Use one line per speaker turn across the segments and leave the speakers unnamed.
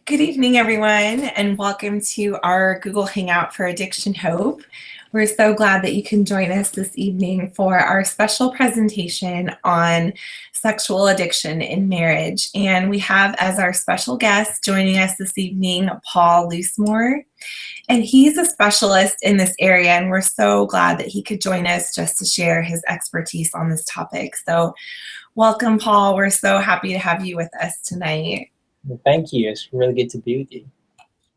Good evening, everyone, and welcome to our Google Hangout for Addiction Hope. We're so glad that you can join us this evening for our special presentation on sexual addiction in marriage. And we have as our special guest joining us this evening, Paul Loosemore. And he's a specialist in this area, and we're so glad that he could join us just to share his expertise on this topic. So welcome, Paul. We're so happy to have you with us tonight.
Well, thank you. It's really good to be with you.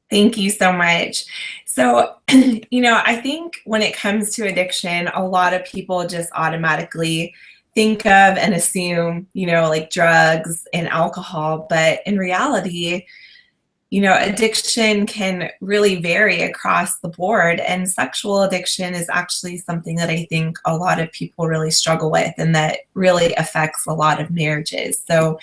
Thank you so much. So, I think when it comes to addiction, a lot of people just automatically think of and assume, like drugs and alcohol. But in reality, addiction can really vary across the board. And sexual addiction is actually something that I think a lot of people really struggle with and that really affects a lot of marriages. So,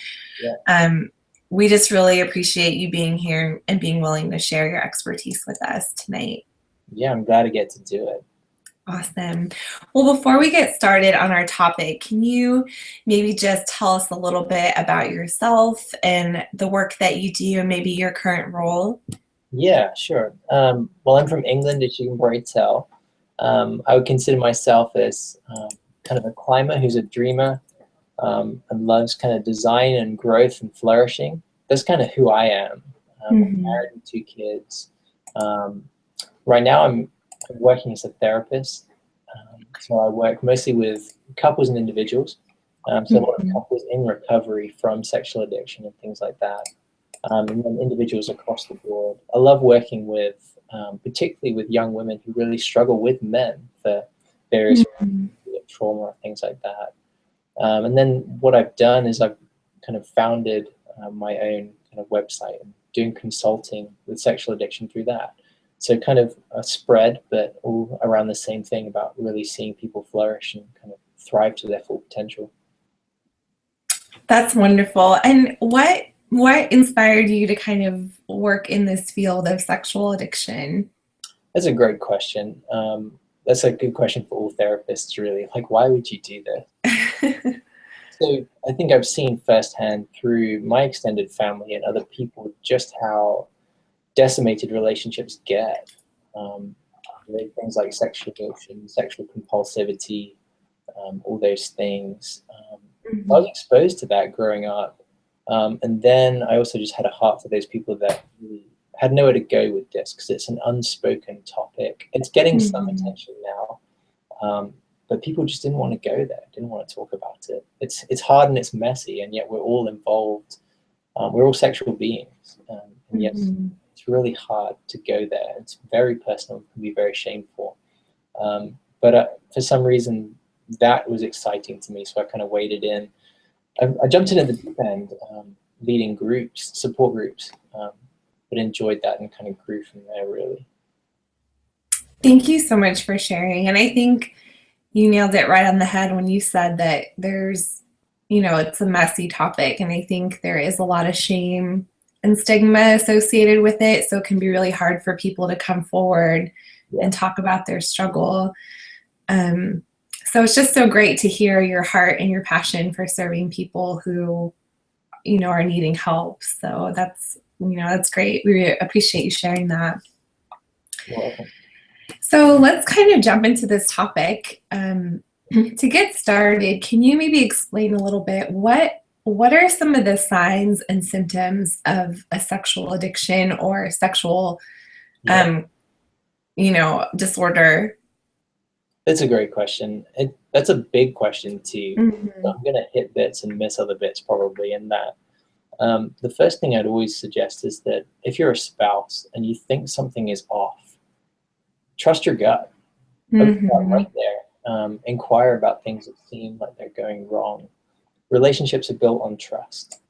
we just really appreciate you being here and being willing to share your expertise with us tonight.
Yeah, I'm glad to get to do it.
Awesome. Well, before we get started on our topic, can you maybe just tell us a little bit about yourself and the work that you do and maybe your current role?
Yeah, sure. Well, I'm from England, as you can probably tell. I would consider myself as kind of a climber who's a dreamer and loves kind of design and growth and flourishing. That's kind of who I am. I'm married with 2 kids. Right now I'm working as a therapist. So I work mostly with couples and individuals. So a lot of couples in recovery from sexual addiction and things like that. And then individuals across the board. I love working with, particularly with young women who really struggle with men for various trauma or things like that. And then what I've done is I've kind of founded my own kind of website and doing consulting with sexual addiction through that. So kind of a spread, but all around the same thing about really seeing people flourish and kind of thrive to their full potential.
That's wonderful. And what inspired you to kind of work in this field of sexual addiction?
That's a great question. That's a good question for all therapists, really. Like, why would you do this? So I think I've seen firsthand through my extended family and other people just how decimated relationships get. Things like sexual addiction, sexual compulsivity, all those things. I was exposed to that growing up. And then I also just had a heart for those people that really had nowhere to go with this because it's an unspoken topic. It's getting some attention now, but people just didn't want to go there, didn't want to talk about it. It's hard and it's messy, and yet we're all involved. We're all sexual beings, and yet it's really hard to go there. It's very personal, it can be very shameful. But for some reason, that was exciting to me, so I kind of waded in. I jumped into the deep end, leading groups, support groups, but enjoyed that and kind of grew from there, really.
Thank you so much for sharing. And I think you nailed it right on the head when you said that there's, it's a messy topic. And I think there is a lot of shame and stigma associated with it. So it can be really hard for people to come forward and talk about their struggle. So it's just so great to hear your heart and your passion for serving people who, are needing help. So that's great. We appreciate you sharing that.
You're welcome.
So let's kind of jump into this topic. To get started, can you maybe explain a little bit what are some of the signs and symptoms of a sexual addiction or sexual, disorder?
That's a great question. That's a big question too. So I'm going to hit bits and miss other bits probably in that. The first thing I'd always suggest is that if you're a spouse and you think something is off, trust your gut. Right there. Inquire about things that seem like they're going wrong. Relationships are built on trust.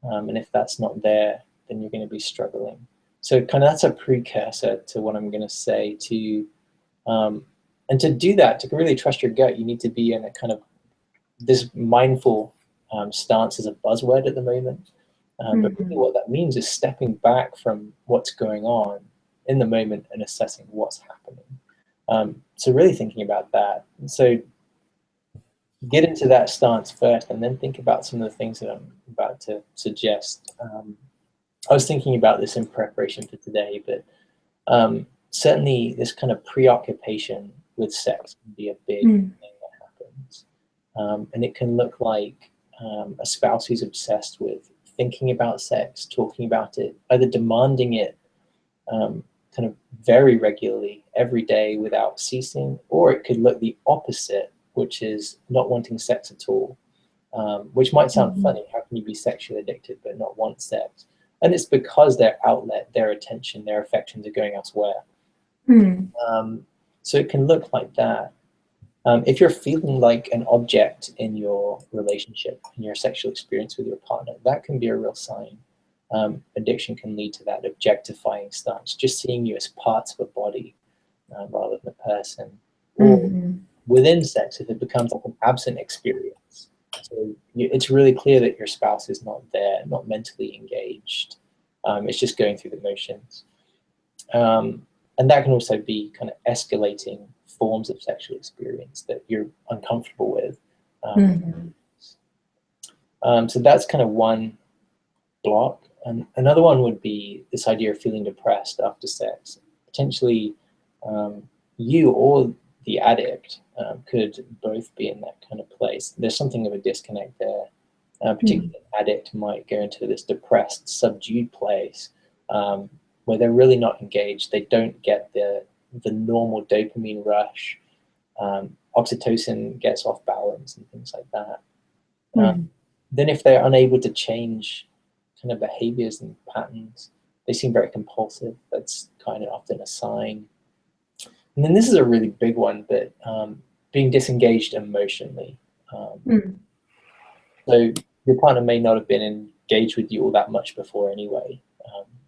And if that's not there, then you're going to be struggling. So kind of that's a precursor to what I'm going to say to, and to do that, to really trust your gut, you need to be in a kind of this mindful stance is a buzzword at the moment. But really what that means is stepping back from what's going on in the moment and assessing what's happening. So really thinking about that. So get into that stance first and then think about some of the things that I'm about to suggest. I was thinking about this in preparation for today, but certainly this kind of preoccupation with sex can be a big thing that happens. And it can look like a spouse who's obsessed with thinking about sex, talking about it, either demanding it kind of very regularly every day without ceasing, or it could look the opposite, which is not wanting sex at all, which might sound funny. How can you be sexually addicted but not want sex? And it's because their outlet, their attention, their affections are going elsewhere. So it can look like that. If you're feeling like an object in your relationship, in your sexual experience with your partner, that can be a real sign. Addiction can lead to that objectifying stance, just seeing you as parts of a body rather than a person. Or within sex, if it becomes like an absent experience, so it's really clear that your spouse is not there, not mentally engaged. It's just going through the motions. And that can also be kind of escalating forms of sexual experience that you're uncomfortable with. So that's kind of one block. And another one would be this idea of feeling depressed after sex. Potentially you or the addict could both be in that kind of place. There's something of a disconnect there. Particularly an addict might go into this depressed, subdued place where they're really not engaged. They don't get the normal dopamine rush. Oxytocin gets off balance and things like that. Then if they're unable to change kind of behaviors and patterns, they seem very compulsive. That's kind of often a sign. And then this is a really big one, but being disengaged emotionally. So your partner may not have been engaged with you all that much before anyway,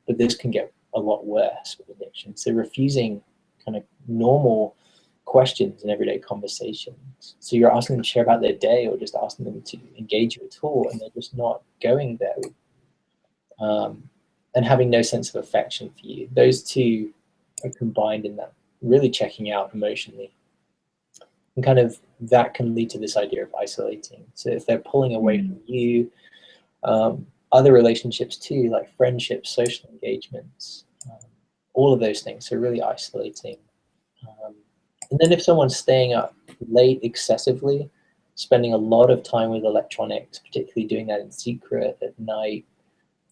but this can get a lot worse with addiction. So refusing kind of normal questions in everyday conversations. So you're asking them to share about their day or just asking them to engage you at all, and they're just not going there. And having no sense of affection for you. Those two are combined in that, really checking out emotionally. And kind of that can lead to this idea of isolating. So if they're pulling away from you, other relationships too, like friendships, social engagements, all of those things are really isolating. And then if someone's staying up late excessively, spending a lot of time with electronics, particularly doing that in secret at night,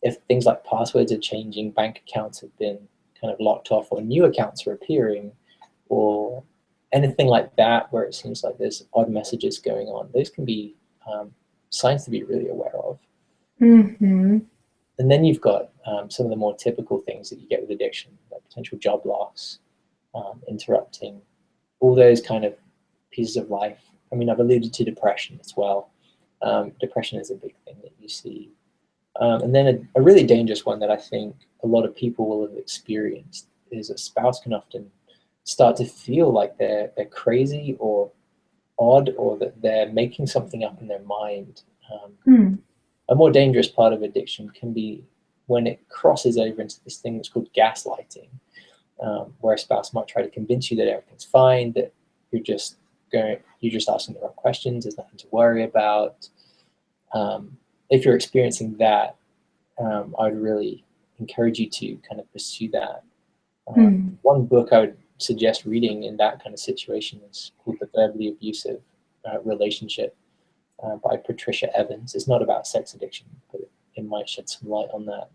if things like passwords are changing, bank accounts have been kind of locked off, or new accounts are appearing, or anything like that where it seems like there's odd messages going on, those can be signs to be really aware of. And then you've got some of the more typical things that you get with addiction, like potential job loss, interrupting, all those kind of pieces of life. I mean, I've alluded to depression as well. Depression is a big thing that you see. And then a really dangerous one that I think a lot of people will have experienced is a spouse can often start to feel like they're crazy or odd, or that they're making something up in their mind. A more dangerous part of addiction can be when it crosses over into this thing that's called gaslighting, where a spouse might try to convince you that everything's fine, that you're just asking the wrong questions, there's nothing to worry about. If you're experiencing that, I would really encourage you to kind of pursue that. One book I would suggest reading in that kind of situation is called The Verbally Abusive Relationship by Patricia Evans. It's not about sex addiction, but it might shed some light on that.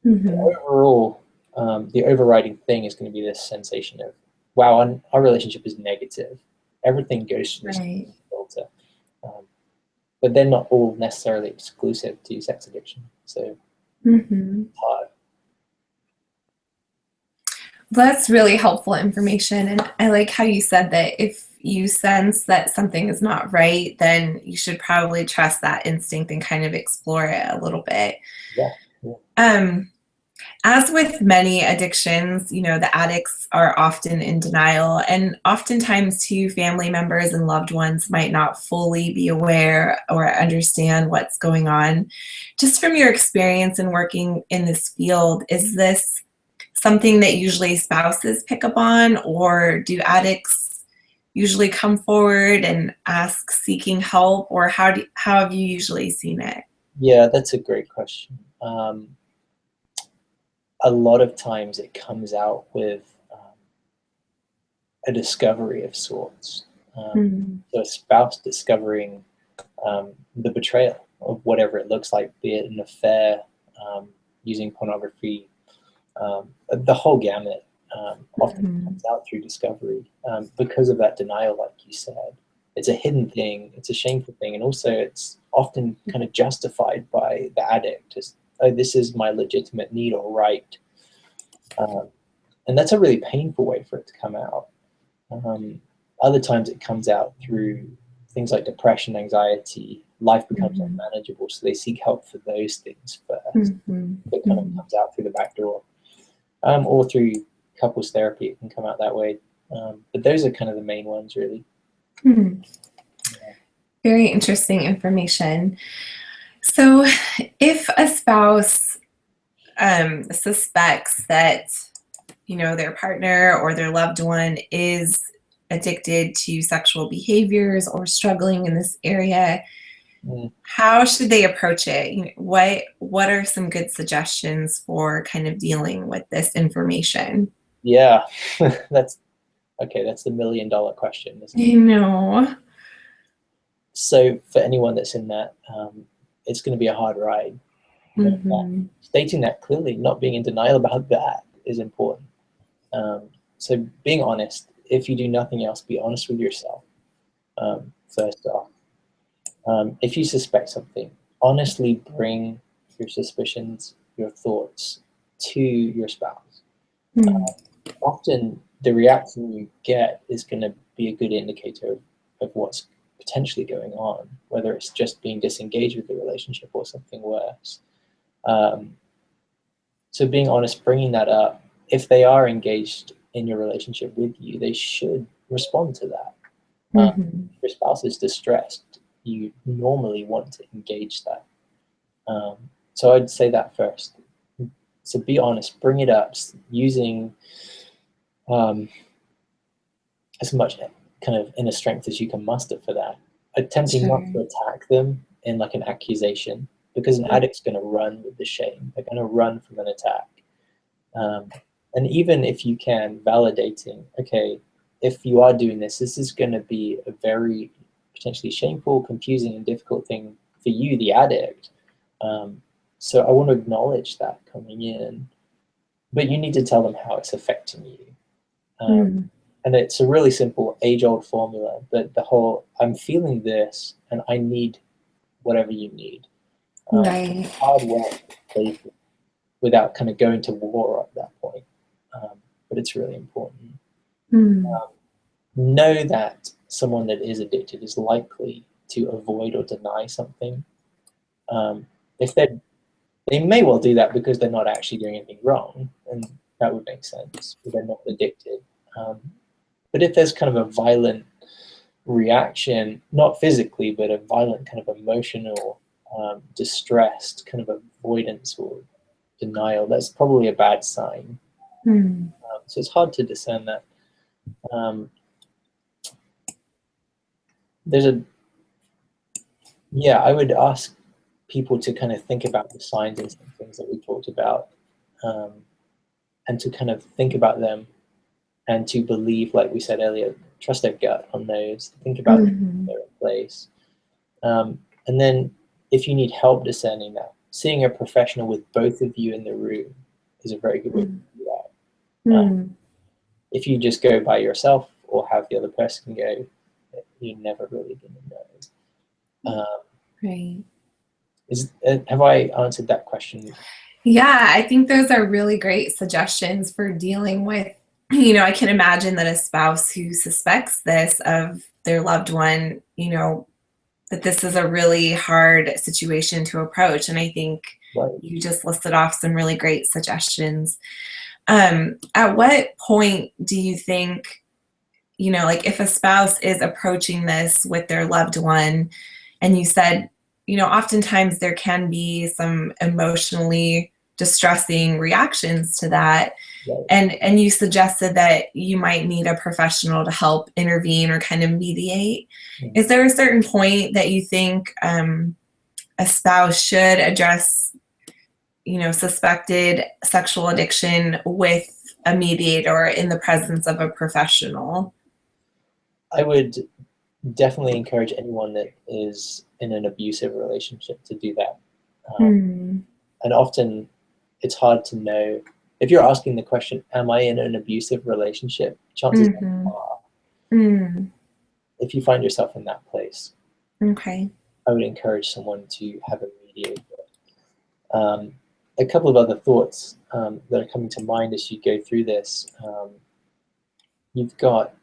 Overall, the overriding thing is going to be this sensation of, wow, our relationship is negative. Everything goes through this filter. But they're not all necessarily exclusive to sex addiction. So it's hard.
That's really helpful information. And I like how you said that if you sense that something is not right, then you should probably trust that instinct and kind of explore it a little bit. As with many addictions, the addicts are often in denial, and oftentimes too, family members and loved ones might not fully be aware or understand what's going on. Just from your experience in working in this field, is this something that usually spouses pick up on, or do addicts usually come forward and ask seeking help, or how have you usually seen it?
Yeah, that's a great question. a lot of times it comes out with a discovery of sorts. So a spouse discovering the betrayal of whatever it looks like, be it an affair, using pornography, the whole gamut often comes out through discovery because of that denial, like you said. It's a hidden thing, it's a shameful thing, and also it's often kind of justified by the addict as, oh, this is my legitimate need or right. And that's a really painful way for it to come out. Other times it comes out through things like depression, anxiety, life becomes unmanageable, so they seek help for those things first. It kind of comes out through the back door. Or through couples therapy, it can come out that way. But those are kind of the main ones, really. Yeah.
Very interesting information. So if a spouse suspects that, their partner or their loved one is addicted to sexual behaviors or struggling in this area, how should they approach it? What are some good suggestions for kind of dealing with this information?
Yeah, that's the $1 million question, isn't it?
I know.
So for anyone that's in that, it's going to be a hard ride. Stating that clearly, not being in denial about that, is important. So being honest, if you do nothing else, be honest with yourself, first off. If you suspect something, honestly bring your suspicions, your thoughts to your spouse. Often the reaction you get is going to be a good indicator of what's potentially going on, whether it's just being disengaged with the relationship or something worse. So being honest, bringing that up, if they are engaged in your relationship with you, they should respond to that. If your spouse is distressed, you normally want to engage that. So I'd say that first. So be honest, bring it up using as much kind of inner strength as you can muster for that. Attempting not to attack them in like an accusation, because an addict's going to run with the shame. They're going to run from an attack. And even if you can, validating, okay, if you are doing this, this is going to be a very potentially shameful, confusing, and difficult thing for you, the addict. So I want to acknowledge that coming in, but you need to tell them how it's affecting you. And it's a really simple age-old formula, but the whole, I'm feeling this and I need whatever you need. Hard work without kind of going to war at that point. But it's really important. Know that someone that is addicted is likely to avoid or deny something. If they may well do that because they're not actually doing anything wrong, and that would make sense, but they're not addicted. But if there's kind of a violent reaction, not physically, but a violent kind of emotional, distressed kind of avoidance or denial, that's probably a bad sign. So it's hard to discern that. I would ask people to kind of think about the signs and things that we talked about, and to kind of think about them and to believe, like we said earlier, trust their gut on those, think about their place. And then if you need help discerning that, seeing a professional with both of you in the room is a very good way to do that. If you just go by yourself or have the other person go, you're never really going to know.
Right.
Have I answered that question?
Yeah, I think those are really great suggestions for dealing with, I can imagine that a spouse who suspects this of their loved one, that this is a really hard situation to approach. And I think you just listed off some really great suggestions. At what point do you think, like if a spouse is approaching this with their loved one, and you said, oftentimes there can be some emotionally distressing reactions to that. And you suggested that you might need a professional to help intervene or kind of mediate. Is there a certain point that you think a spouse should address suspected sexual addiction with a mediator or in the presence of a professional?
I would definitely encourage anyone that is in an abusive relationship to do that. And often it's hard to know. If you're asking the question, am I in an abusive relationship? Chances are, if you find yourself in that place,
Okay.
I would encourage someone to have a mediator. A couple of other thoughts that are coming to mind as you go through this. You've got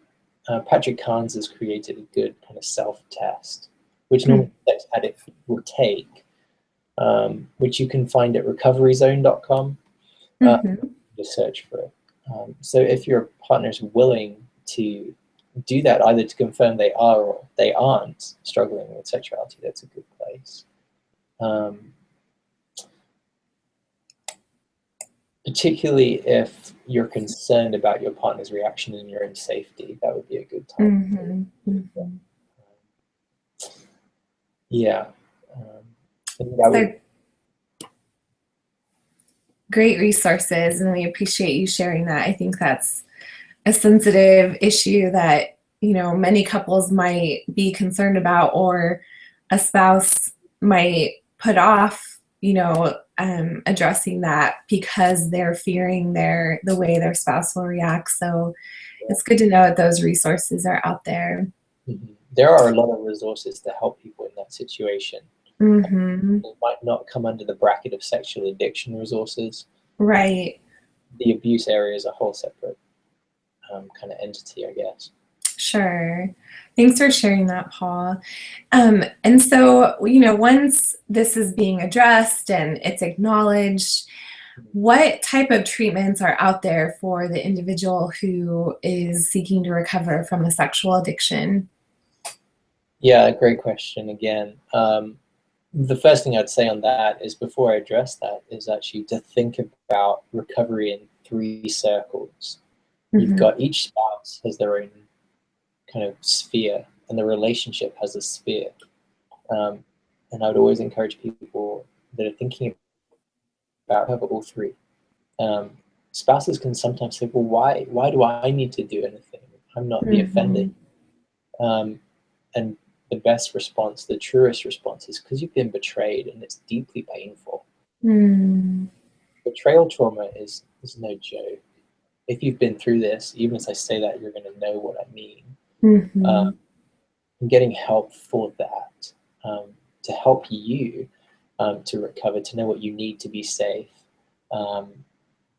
Patrick Carnes has created a good kind of self-test, which normally sex addict would take, which you can find at recoveryzone.com. Just search for it. So if your partner is willing to do that, either to confirm they are or they aren't struggling with sexuality, that's a good place. Particularly if you're concerned about your partner's reaction and your own safety, that would be a good time. Yeah.
Great resources, and we appreciate you sharing that. I think that's a sensitive issue that many couples might be concerned about, or a spouse might put off addressing that because they're fearing the way their spouse will react. So it's good to know that those resources are out there.
There are a lot of resources to help people in that situation. It might not come under the bracket of sexual addiction resources.
Right.
The abuse area is a whole separate kind of entity, I guess.
Sure. Thanks for sharing that, Paul. And so, once this is being addressed and it's acknowledged, what type of treatments are out there for the individual who is seeking to recover from a sexual addiction?
Yeah, great question again. The first thing I'd say on that is, before I address that, is actually to think about recovery in 3 circles. You've got each spouse has their own kind of sphere, and the relationship has a sphere. And I would always encourage people that are thinking about cover all 3. Spouses can sometimes say, well, why do I need to do anything? I'm not the offender. And the best response, the truest response, is because you've been betrayed, and it's deeply painful. Betrayal trauma is no joke. If you've been through this, even as I say that, you're going to know what I mean. And getting help for that, to help you to recover, to know what you need to be safe,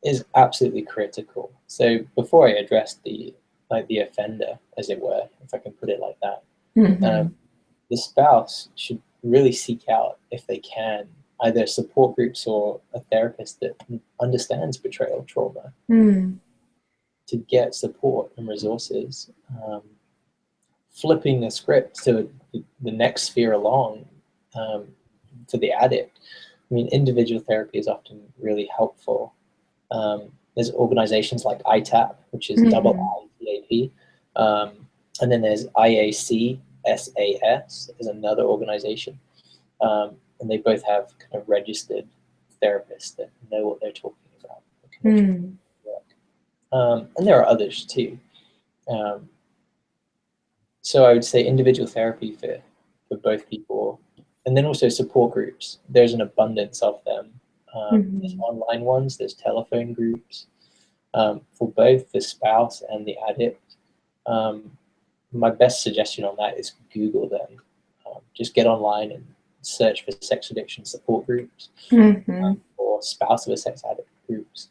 is absolutely critical. So before I address the offender, as it were, if I can put it like that, the spouse should really seek out, if they can, either support groups or a therapist that understands betrayal trauma, to get support and resources. Flipping the script to the next sphere along, to the addict. I mean, individual therapy is often really helpful. There's organizations like ITAP, which is IITAP, and then there's IAC SAS is another organization, and they both have kind of registered therapists that know what they're talking about. And there are others too. So I would say individual therapy for both people, and then also support groups. There's an abundance of them. There's online ones, there's telephone groups, for both the spouse and the addict. My best suggestion on that is Google them. Just get online and search for sex addiction support groups, or spouse of a sex addict groups.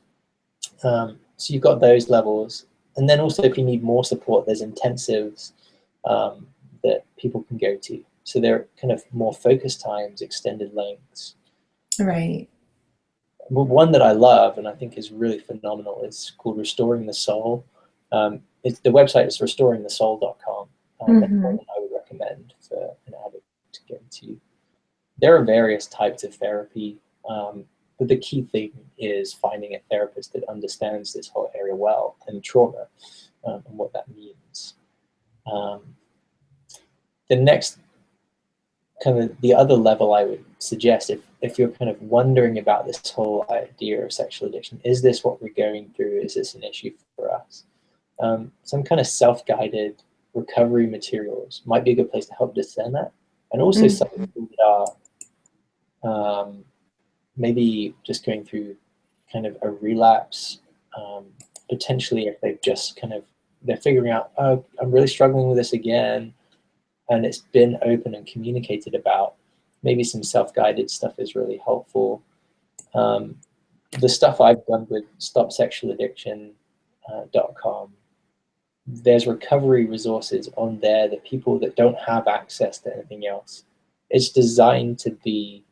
So you've got those levels. And then also, if you need more support, there's intensives that people can go to. So they're kind of more focused times, extended lengths.
Right.
One that I love and I think is really phenomenal is called Restoring the Soul. The website is restoringthesoul.com. That's one I would recommend for an addict to go to. There are various types of therapy, but the key thing is finding a therapist that understands this whole area well, and trauma, and what that means. The next kind of the other level I would suggest, if you're kind of wondering about this whole idea of sexual addiction, is this what we're going through? Is this an issue for us? Some kind of self-guided recovery materials might be a good place to help discern that. And also some people that are maybe just going through kind of a relapse, potentially if they've just kind of, they're figuring out, oh, I'm really struggling with this again, and it's been open and communicated about. Maybe some self-guided stuff is really helpful. The stuff I've done with stopsexualaddiction.com, there's recovery resources on there that people that don't have access to anything else. It's designed to be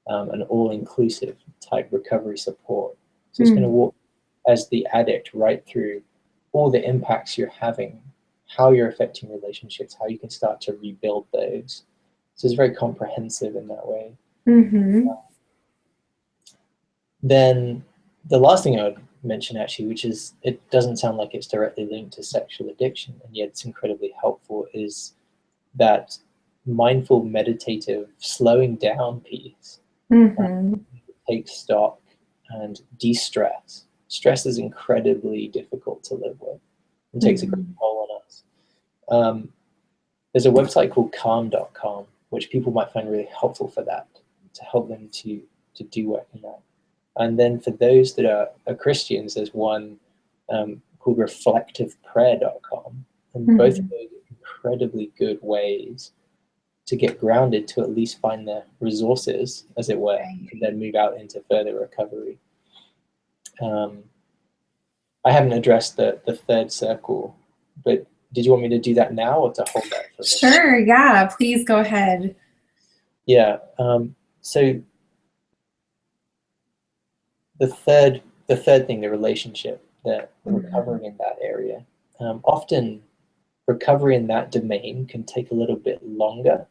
an all-inclusive type recovery support. So it's going to walk as the addict right through all the impacts you're having, how you're affecting relationships, how you can start to rebuild those. So it's very comprehensive in that way. Then the last thing I would mention, actually, which is, it doesn't sound like it's directly linked to sexual addiction, and yet it's incredibly helpful, is that mindful, meditative, slowing down piece. Take stock and de-stress. Stress is incredibly difficult to live with and takes a great toll on us. There's a website called calm.com, which people might find really helpful for that, to help them to do work in that. And then for those that are Christians, there's one called reflectiveprayer.com. And both of those are incredibly good ways to get grounded, to at least find the resources, as it were, and then move out into further recovery. I haven't addressed the third circle, but did you want me to do that now, or to hold that for a minute?
Sure, yeah, please go ahead.
Yeah, so the third thing, the relationship, that recovering in that area. Often recovery in that domain can take a little bit longer.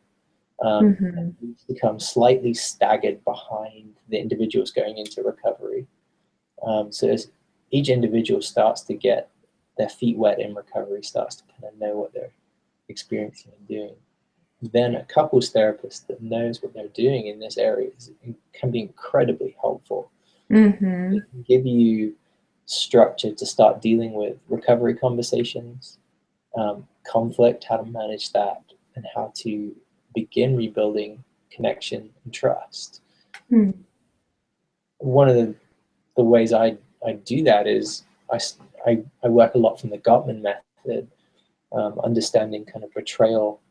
And become slightly staggered behind the individuals going into recovery. So as each individual starts to get their feet wet in recovery, starts to kind of know what they're experiencing and doing, then a couples therapist that knows what they're doing in this area can be incredibly helpful. It can give you structure to start dealing with recovery conversations, conflict, how to manage that, and how to begin rebuilding connection and trust. One of the ways I do that is I work a lot from the Gottman method, understanding kind of betrayal,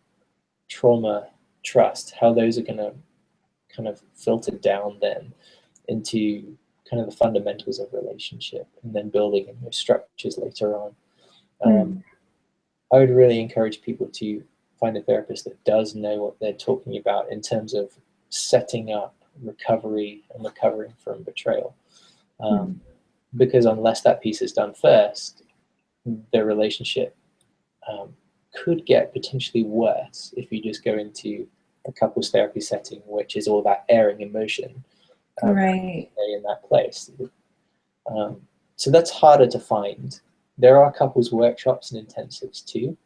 trauma, trust, how those are going to kind of filter down then into kind of the fundamentals of relationship, and then building in those structures later on. I would really encourage people to find a therapist that does know what they're talking about in terms of setting up recovery and recovering from betrayal. Because unless that piece is done first, the relationship could get potentially worse if you just go into a couples therapy setting, which is all about airing emotion in that place. So that's harder to find. There are couples workshops and intensives too.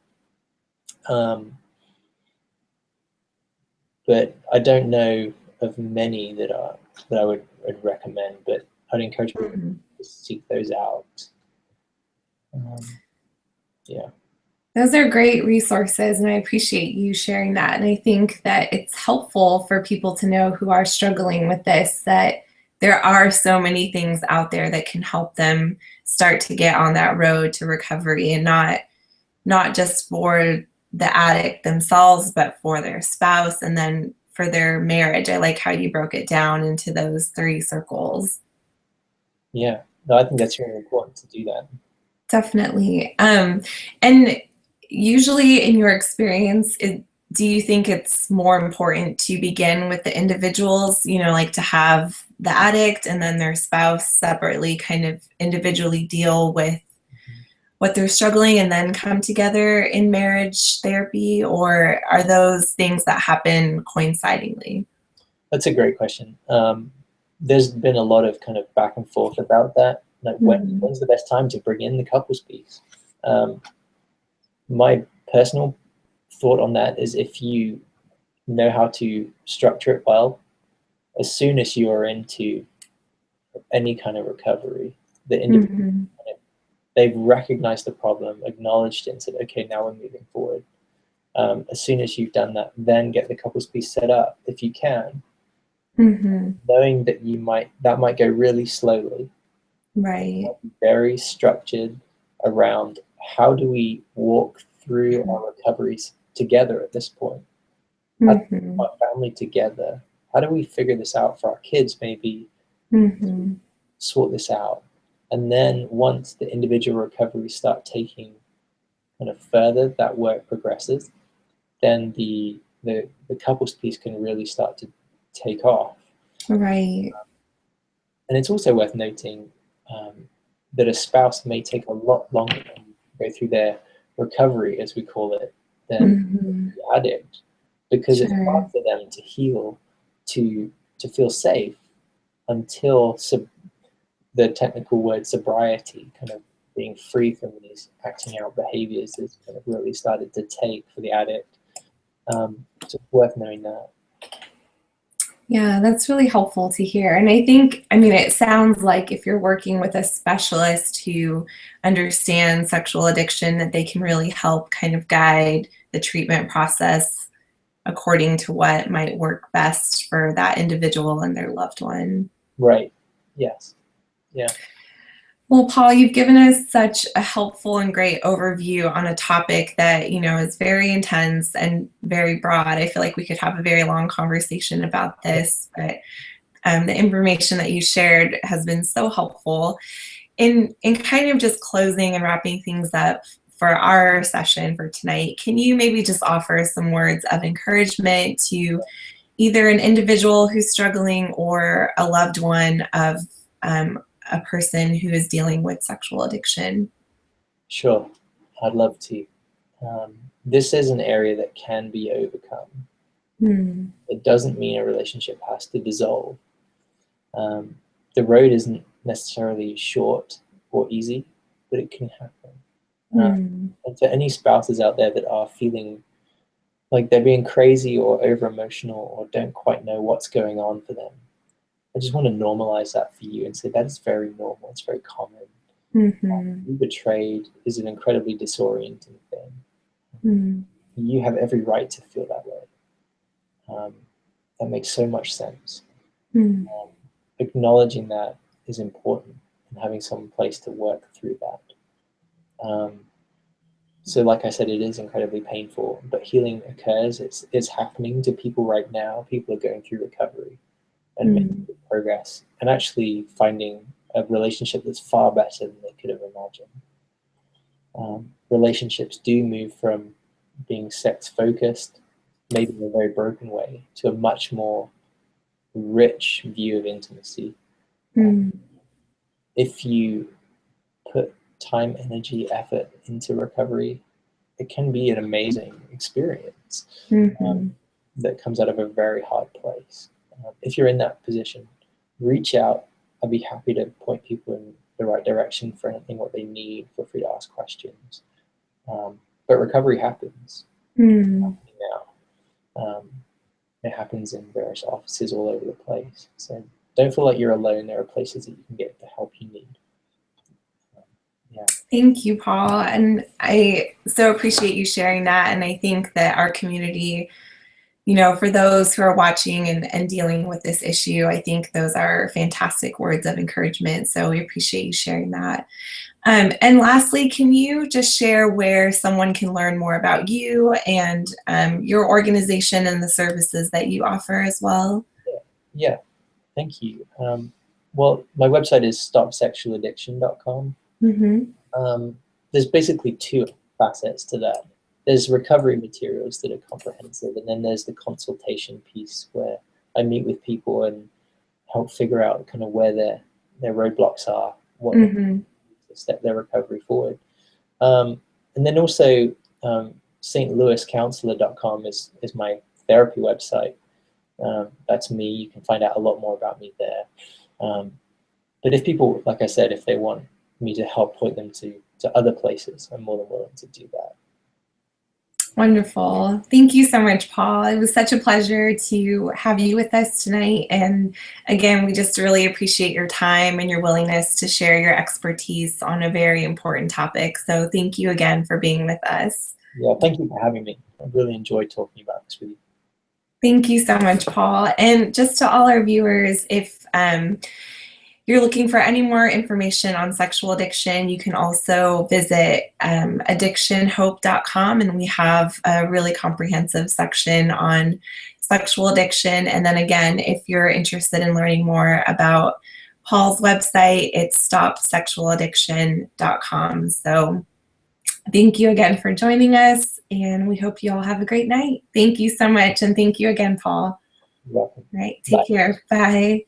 But I don't know of many that I would recommend, but I'd encourage people to seek those out. Yeah.
Those are great resources, and I appreciate you sharing that. And I think that it's helpful for people to know who are struggling with this, that there are so many things out there that can help them start to get on that road to recovery, and not just for the addict themselves, but for their spouse, and then for their marriage. I like how you broke it down into those 3 circles.
Yeah, no, I think that's really important to do that.
Definitely. And usually in your experience, do you think it's more important to begin with the individuals, like to have the addict and then their spouse separately kind of individually deal with what they're struggling and then come together in marriage therapy, or are those things that happen coincidingly?
That's a great question. There's been a lot of kind of back and forth about that. Like when's the best time to bring in the couples piece? My personal thought on that is, if you know how to structure it well, as soon as you are into any kind of recovery, the individual, they've recognized the problem, acknowledged it, and said, okay, now we're moving forward. As soon as you've done that, then get the couples piece set up if you can, knowing that that might go really slowly,
right,
very structured around how do we walk through our recoveries together at this point, how do we keep our family together, how do we figure this out for our kids, maybe sort this out. And then once the individual recoveries start taking kind of further, that work progresses, then the couples piece can really start to take off.
right,
And it's also worth noting that a spouse may take a lot longer to go through their recovery, as we call it, than the addict, because it's hard for them to heal, to feel safe, until the technical word sobriety, kind of being free from these acting out behaviors, is kind of really started to take for the addict. So it's worth knowing that.
Yeah, that's really helpful to hear. And I think, I mean, it sounds like if you're working with a specialist who understands sexual addiction, that they can really help kind of guide the treatment process according to what might work best for that individual and their loved one.
Right. Yes. Yeah.
Well, Paul, you've given us such a helpful and great overview on a topic that, you know, is very intense and very broad. I feel like we could have a very long conversation about this, but the information that you shared has been so helpful. In kind of just closing and wrapping things up for our session for tonight, can you maybe just offer some words of encouragement to either an individual who's struggling or a loved one of a person who is dealing with sexual addiction?
Sure, I'd love to. This is an area that can be overcome. It doesn't mean a relationship has to dissolve. The road isn't necessarily short or easy, but it can happen. And for any spouses out there that are feeling like they're being crazy or over emotional or don't quite know what's going on for them, I just want to normalize that for you and say that is very normal. It's very common. Being betrayed is an incredibly disorienting thing. You have every right to feel that way. That makes so much sense. Acknowledging that is important, and having some place to work through that. So like I said, it is incredibly painful, but healing occurs. It's happening to people right now. People are going through recovery and making good progress, and actually finding a relationship that's far better than they could have imagined. Relationships do move from being sex focused, maybe in a very broken way, to a much more rich view of intimacy. If you put time, energy, effort into recovery, it can be an amazing experience that comes out of a very hard place. If you're in that position, reach out. I'd be happy to point people in the right direction for anything what they need. Feel free to ask questions. But recovery happens now. It happens in various offices all over the place. So don't feel like you're alone. There are places that you can get the help you need. Yeah.
Thank you, Paul. And I so appreciate you sharing that. And I think that our community, you know, for those who are watching and dealing with this issue, I think those are fantastic words of encouragement. So we appreciate you sharing that. And lastly, can you just share where someone can learn more about you and your organization and the services that you offer as well?
Yeah. Thank you. Well, my website is stopsexualaddiction.com. There's basically two facets to that. There's recovery materials that are comprehensive, and then there's the consultation piece where I meet with people and help figure out kind of where their roadblocks are, what to step their recovery forward. And then also stlouiscounselor.com is my therapy website. That's me. You can find out a lot more about me there. But if people, like I said, if they want me to help point them to other places, I'm more than willing to do that.
Wonderful. Thank you so much, Paul. It was such a pleasure to have you with us tonight. And again, we just really appreciate your time and your willingness to share your expertise on a very important topic. So thank you again for being with us.
Yeah, thank you for having me. I really enjoyed talking about this with you.
Thank you so much, Paul. And just to all our viewers, if you're looking for any more information on sexual addiction, you can also visit addictionhope.com, and we have a really comprehensive section on sexual addiction. And then again, if you're interested in learning more about Paul's website, it's stopsexualaddiction.com. So thank you again for joining us, and we hope you all have a great night. Thank you so much, and thank you again, Paul.
You're welcome.
All right, take
Bye.
care. Bye.